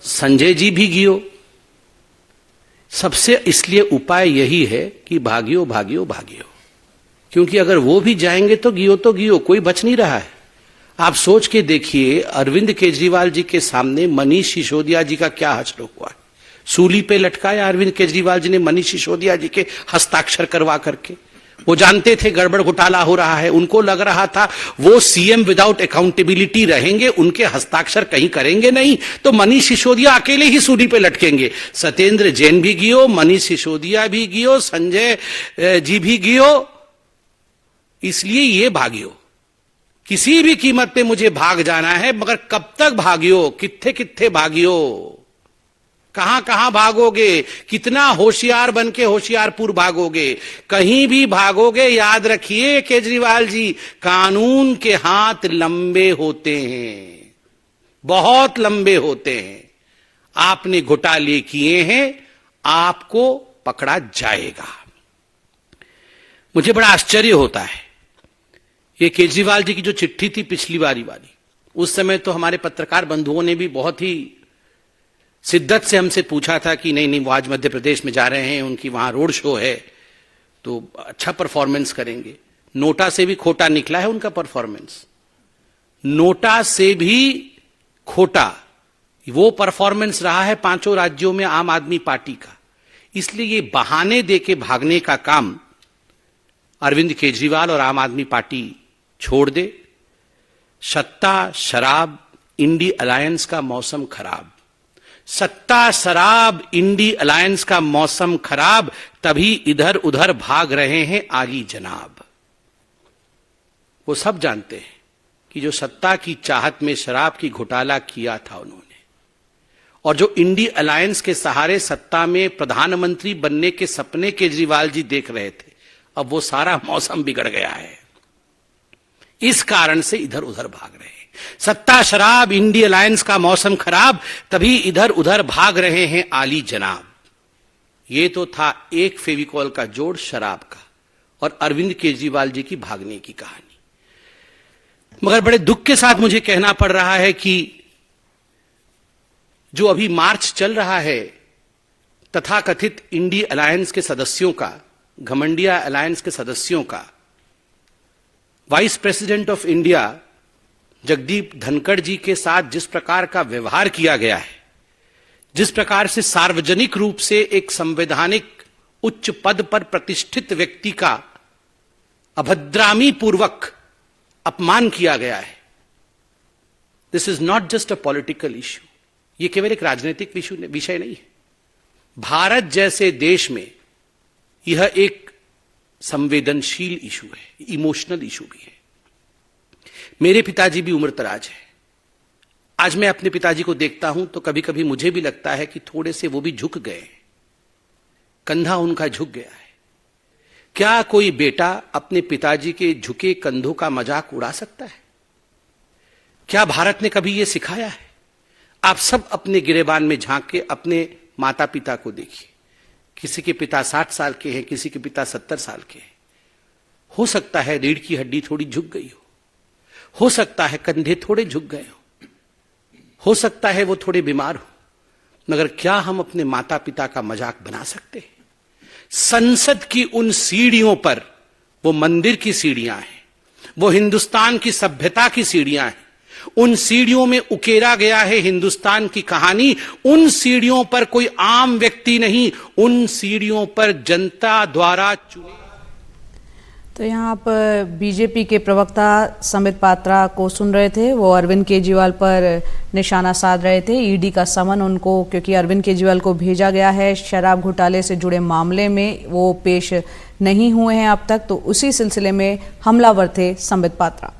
संजय जी भी गियो। सबसे इसलिए उपाय यही है कि भागियो भागियो भागियो, क्योंकि अगर वो भी जाएंगे तो गियो, कोई बच नहीं रहा है। आप सोच के देखिए, अरविंद केजरीवाल जी के सामने मनीष सिसोदिया जी का क्या हश्र हुआ है। सूली पे लटकाया अरविंद केजरीवाल जी ने मनीष सिसोदिया जी के हस्ताक्षर करवा करके। वो जानते थे गड़बड़ घोटाला हो रहा है, उनको लग रहा था वो सीएम विदाउट अकाउंटेबिलिटी रहेंगे, उनके हस्ताक्षर कहीं करेंगे नहीं, तो मनीष सिसोदिया अकेले ही सूली पे लटकेंगे। सत्येंद्र जैन भी गियो, मनीष सिसोदिया भी गियो, संजय जी भी गियो। इसलिए ये भागियो, किसी भी कीमत पे मुझे भाग जाना है, मगर कब तक भागियो, कित्थे कित्थे भागियो, कहां कहां भागोगे, कितना होशियार बन के होशियारपुर भागोगे। कहीं भी भागोगे, याद रखिए केजरीवाल जी, कानून के हाथ लंबे होते हैं, बहुत लंबे होते हैं। आपने घोटाले किए हैं, आपको पकड़ा जाएगा। मुझे बड़ा आश्चर्य होता है, ये केजरीवाल जी की जो चिट्ठी थी पिछली बारी वाली, उस समय तो हमारे पत्रकार बंधुओं ने भी बहुत ही शिद्दत से हमसे पूछा था कि नहीं वो आज मध्य प्रदेश में जा रहे हैं, उनकी वहां रोड शो है, तो अच्छा परफॉर्मेंस करेंगे। नोटा से भी खोटा निकला है उनका परफॉर्मेंस, नोटा से भी खोटा वो परफॉर्मेंस रहा है पांचों राज्यों में आम आदमी पार्टी का। इसलिए ये बहाने देके भागने का काम अरविंद केजरीवाल और आम आदमी पार्टी छोड़ दे। सत्ता शराब इंडी अलायंस का मौसम खराब, सत्ता शराब इंडी अलायंस का मौसम खराब, तभी इधर उधर भाग रहे हैं आली जनाब। वो सब जानते हैं कि जो सत्ता की चाहत में शराब की घोटाला किया था उन्होंने, और जो इंडी अलायंस के सहारे सत्ता में प्रधानमंत्री बनने के सपने केजरीवाल जी देख रहे थे, अब वो सारा मौसम बिगड़ गया है। इस कारण से इधर उधर भाग रहे हैं। सत्ता शराब इंडी अलायंस का मौसम खराब, तभी इधर उधर भाग रहे हैं आली जनाब। ये तो था एक फेविकॉल का जोड़ शराब का और अरविंद केजरीवाल जी की भागने की कहानी। मगर बड़े दुख के साथ मुझे कहना पड़ रहा है कि जो अभी मार्च चल रहा है तथाकथित इंडी अलायंस के सदस्यों का, घमंडिया अलायंस के सदस्यों का, vice president of India Jagdeep Dhankhar ji के साथ जिस प्रकार का व्यवहार किया गया है, जिस प्रकार से सार्वजनिक रूप से एक संवैधानिक उच्च पद पर प्रतिष्ठित व्यक्ति का अभद्रामी पूर्वक अपमान किया गया है, this is not just a political issue, यह केवल एक राजनीतिक विषय नहीं है। भारत जैसे देश में यह एक संवेदनशील इशू है, इमोशनल इशू भी है। मेरे पिताजी भी उम्रदराज है। आज मैं अपने पिताजी को देखता हूं तो कभी कभी मुझे भी लगता है कि थोड़े से वो भी झुक गए, कंधा उनका झुक गया है। क्या कोई बेटा अपने पिताजी के झुके कंधों का मजाक उड़ा सकता है? क्या भारत ने कभी यह सिखाया है? आप सब अपने गिरेबान में झांक के अपने माता पिता को देखिए, किसी के पिता 60 साल के हैं, किसी के पिता 70 साल के हैं। हो सकता है रीढ़ की हड्डी थोड़ी झुक गई हो सकता है कंधे थोड़े झुक गए हो सकता है वो थोड़े बीमार हो, मगर क्या हम अपने माता पिता का मजाक बना सकते हैं? संसद की उन सीढ़ियों पर, वो मंदिर की सीढ़ियां हैं, वो हिंदुस्तान की सभ्यता की सीढ़ियां हैं, उन सीढ़ियों में उकेरा गया है हिंदुस्तान की कहानी। उन सीढ़ियों पर कोई आम व्यक्ति नहीं, उन सीढ़ियों पर जनता द्वारा चुने। तो यहाँ आप बीजेपी के प्रवक्ता संबित पात्रा को सुन रहे थे। वो अरविंद केजरीवाल पर निशाना साध रहे थे। ईडी का समन उनको, क्योंकि अरविंद केजरीवाल को भेजा गया है शराब घोटाले से जुड़े मामले में, वो पेश नहीं हुए हैं अब तक, तो उसी सिलसिले में हमलावर थे संबित पात्रा।